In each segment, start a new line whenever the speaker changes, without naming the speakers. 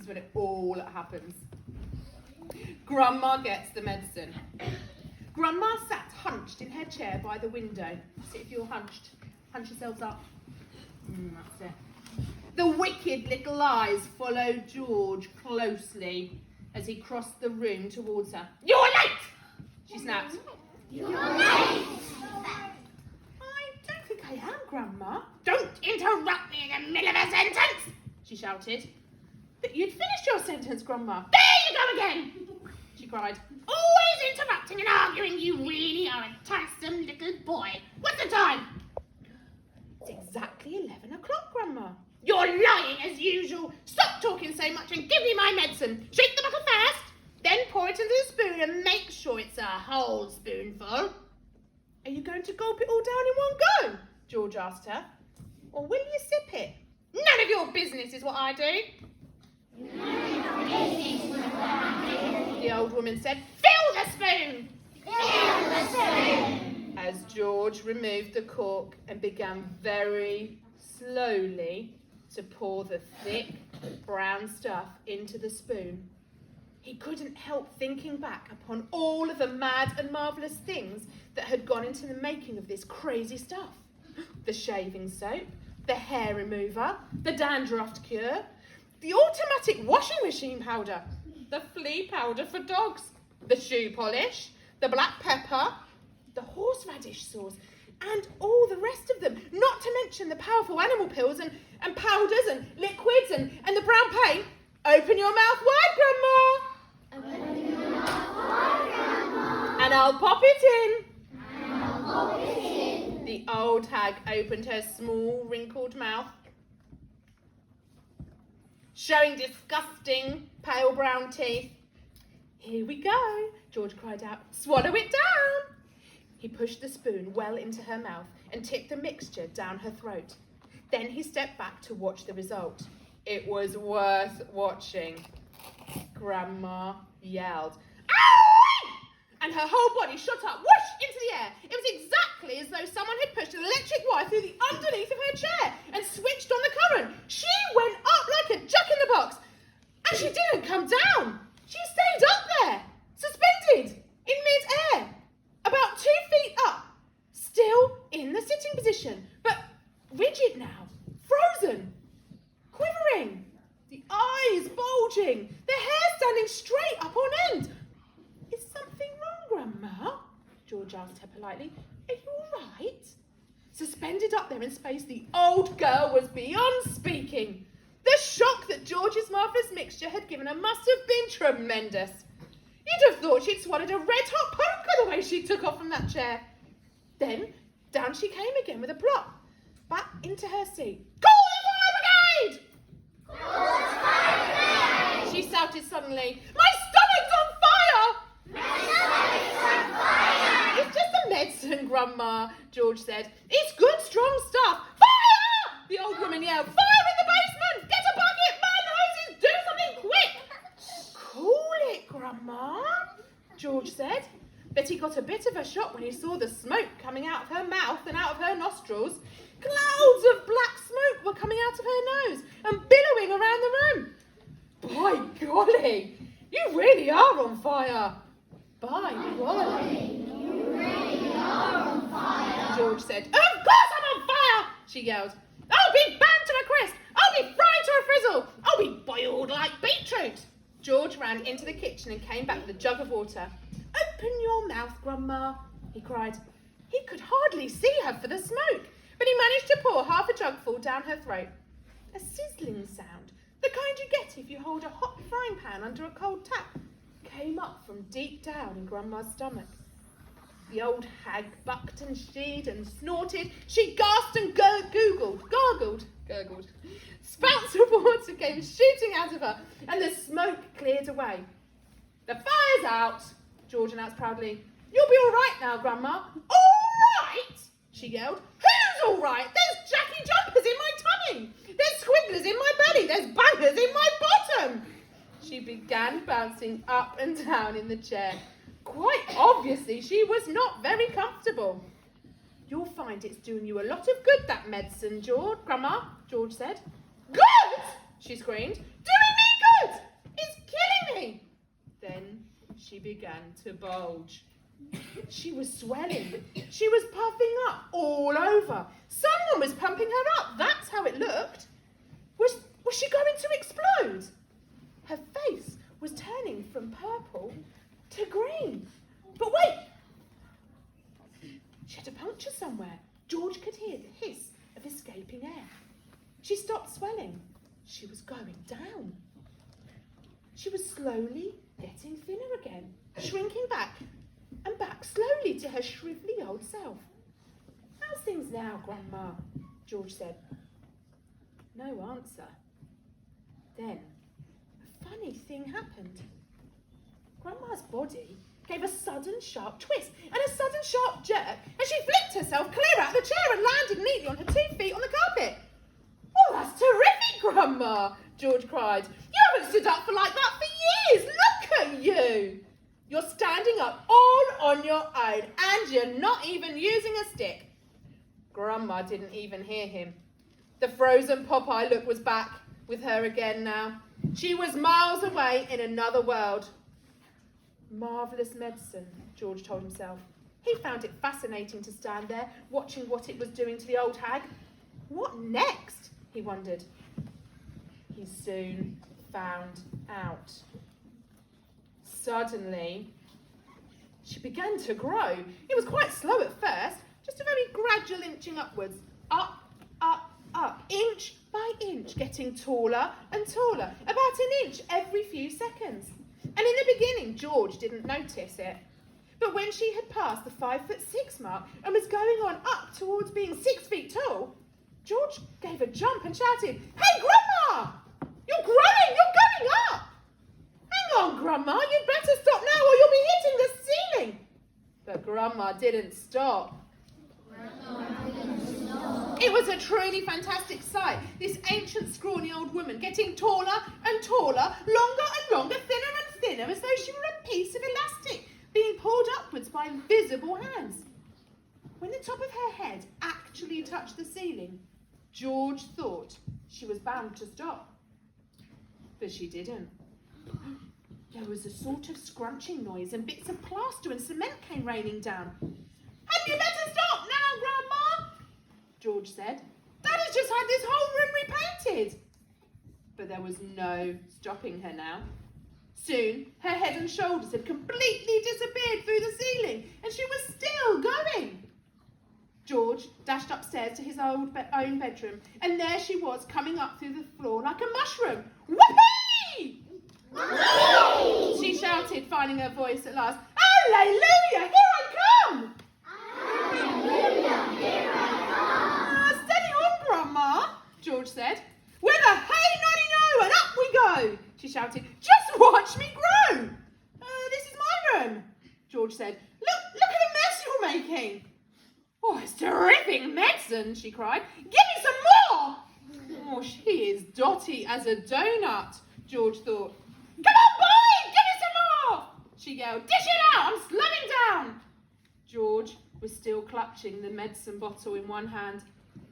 is when it all happens. Grandma gets the medicine. Grandma sat hunched in her chair by the window. See if you're hunched. Hunch yourselves up. That's it. The wicked little eyes followed George closely as he crossed the room towards her. "You're late!" she snapped.
"You're late!"
"I don't think I am, Grandma." "Don't interrupt me in the middle of a sentence!" she shouted. "But you'd finished your sentence, Grandma." "There you go again!" she cried. "Always interrupting and arguing. You really are a tiresome little boy. What's the time?" "It's exactly 11 o'clock, Grandma." "You're lying as usual. Stop talking so much and give me my medicine. Shake the bottle first, then pour it into the spoon and make sure it's a whole spoonful." "Are you going to gulp it all down in one go?" George asked her. "Or will you sip it?" "None of your business is what I do," the old woman said. "Fill the spoon!"
"Fill the spoon!"
As George removed the cork and began very slowly to pour the thick brown stuff into the spoon, he couldn't help thinking back upon all of the mad and marvellous things that had gone into the making of this crazy stuff. The shaving soap, the hair remover, the dandruff cure, the automatic washing machine powder, the flea powder for dogs, the shoe polish, the black pepper, the horseradish sauce, and all the rest of them, not to mention the powerful animal pills and powders and liquids and the brown paint. Open your mouth wide, Grandma.
Open your mouth wide, Grandma.
And I'll pop it in.
And I'll pop it in.
The old hag opened her small, wrinkled mouth, showing disgusting, pale brown teeth. "Here we go," George cried out. "Swallow it down." He pushed the spoon well into her mouth and tipped the mixture down her throat. Then he stepped back to watch the result. It was worth watching. Grandma yelled, "Ow!" and her whole body shot up, whoosh, into the air. It was exactly as though someone had pushed an electric wire through the underneath of her chair and switched on the current. She went up like a jack-in-the-box, and she didn't come down. She stayed up there, suspended in mid-air, about 2 feet up, still in the sitting position, but rigid now, frozen, quivering, the eyes bulging, the hair standing straight up on end. "Is something wrong, Grandma?" George asked her politely. "Are you all right?" Suspended up there in space, the old girl was beyond speaking. The shock that George's marvellous mixture had given her must have been tremendous. You'd have thought she'd swallowed a red-hot poker the way she took off from that chair. Then down she came again with a plop, back into her seat. "Call the fire brigade!"
"Call the fire brigade!"
she shouted suddenly. "My stomach's on fire!"
"My stomach's on fire!"
"It's just the medicine, Grandma," George said. "It's good, strong stuff." "Fire!" the old woman yelled. "Fire in the basement! Get a bucket, man hoses, do something quick!" "Cool it, Grandma," George said. But he got a bit of a shock when he saw the smoke coming out of her mouth and out of her nostrils. Clouds of black smoke were coming out of her nose and billowing around the room. "By golly, you really are on fire." "By golly,
"You really are on fire,"
George said. "Of course I'm on fire," she yelled. "I'll be burned to a crisp. I'll be fried to a frizzle. I'll be boiled like beetroot." George ran into the kitchen and came back with a jug of water. "Open your mouth, Grandma," he cried. He could hardly see her for the smoke, but he managed to pour half a jugful down her throat. A sizzling sound, the kind you get if you hold a hot frying pan under a cold tap, came up from deep down in Grandma's stomach. The old hag bucked and sheed and snorted. She gasped and gargled. Spouts of water came shooting out of her, and the smoke cleared away. "The fire's out," George announced proudly. "You'll be all right now, Grandma." "All right?" she yelled. "Who's all right? There's Jackie jumpers in my tummy. There's squigglers in my belly. There's bangers in my bottom." She began bouncing up and down in the chair. Quite obviously, she was not very comfortable. "You'll find it's doing you a lot of good, that medicine, Grandma," George said. "Good?" she screamed. "Doing me good? she began to bulge. She was swelling. She was puffing up all over. Someone was pumping her up. That's how it looked. Was she going to explode? Her face was turning from purple to green. But wait! She had a puncture somewhere. George could hear the hiss of escaping air. She stopped swelling. She was going down. She was slowly getting thinner again, shrinking back and back slowly to her shrivelly old self. "How's things now, Grandma?" George said. No answer. Then a funny thing happened. Grandma's body gave a sudden sharp twist and a sudden sharp jerk, and she flipped herself clear out of the chair and landed neatly on her 2 feet on the carpet. "Oh, that's terrific, Grandma!" George cried. "You haven't stood up for like that for years. Look at you! You're standing up all on your own, and you're not even using a stick." Grandma didn't even hear him. The frozen Popeye look was back with her again now. She was miles away in another world. Marvellous medicine, George told himself. He found it fascinating to stand there, watching what it was doing to the old hag. What next? He wondered. He soon found out. Suddenly, she began to grow. It was quite slow at first, just a very gradual inching upwards. Up, up, up, inch by inch, getting taller and taller, about an inch every few seconds. And in the beginning, George didn't notice it. But when she had passed the 5'6" mark and was going on up towards being 6 feet tall, George gave a jump and shouted, "Hey, Grandma! You're growing! You're going up! Hang on, Grandma, you'd better stop now or you'll be hitting the ceiling." But Grandma didn't stop. It was a truly fantastic sight, this ancient, scrawny old woman getting taller and taller, longer and longer, thinner and thinner, as though she were a piece of elastic being pulled upwards by invisible hands. When the top of her head actually touched the ceiling, George thought she was bound to stop. But she didn't. There was a sort of scrunching noise and bits of plaster and cement came raining down. "Hadn't you better stop now, Grandma?" George said. "Daddy's just had this whole room repainted." But there was no stopping her now. Soon, her head and shoulders had completely disappeared through the ceiling, and she was still going. George dashed upstairs to his own bedroom, and there she was, coming up through the floor like a mushroom. "Whoopee!" she shouted, finding her voice at last. "Hallelujah! Here I come!"
Hallelujah! Here I come!
"Steady on, Grandma," George said. "With a hey, noddy, no, and up we go!" she shouted. "Just watch me grow!" "This is my room," George said. Look at the mess you're making!" "Oh, it's terrific medicine," she cried. "Give me some more!" "Oh, she is dotty as a donut," George thought. "Come on, boy, give me some more!" she yelled. "Dish it out, I'm slumming down!" George was still clutching the medicine bottle in one hand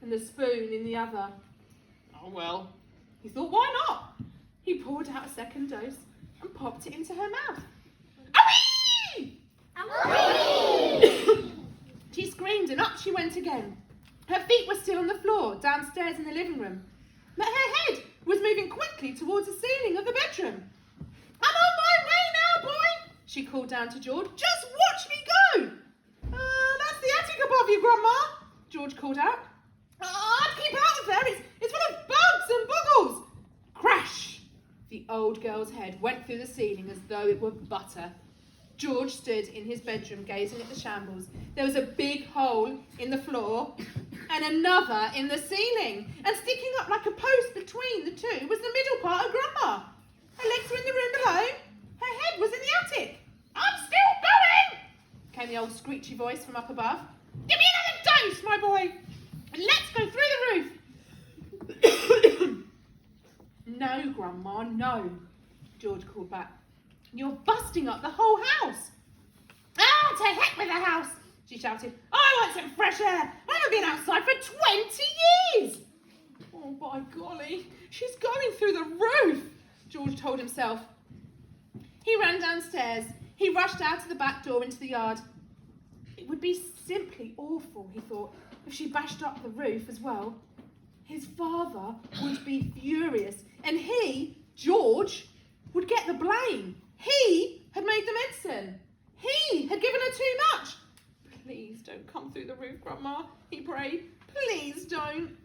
and the spoon in the other. Oh well, he thought, why not? He poured out a second dose and popped it into her mouth. "Awee!"
Awee!
She screamed and up she went again. Her feet were still on the floor downstairs in the living room, but her head was moving quickly towards the ceiling of the bedroom. "I'm on my way now, boy," she called down to George. "Just watch me go." "That's the attic above you, Grandma," George called out. "I'd keep out of there. It's full of bugs and boggles." Crash! The old girl's head went through the ceiling as though it were butter. George stood in his bedroom gazing at the shambles. There was a big hole in the floor and another in the ceiling. And sticking up like a post between the two was the middle part of Grandma. Her legs were in the room below. Her head was in the attic. "I'm still going," came the old screechy voice from up above. "Give me another dose, my boy, and let's go through the roof." "No, Grandma, no," George called back. "You're busting up the whole house." "Ah, to heck with the house," she shouted. "I want some fresh air. I haven't been outside for 20 years. "Oh, by golly, she's going through the roof," George told himself. He ran downstairs. He rushed out of the back door into the yard. It would be simply awful, he thought, if she bashed up the roof as well. His father would be furious, and he, George, would get the blame. He had made the medicine. He had given her too much. Please don't come through the roof, Grandma, he prayed. Please don't.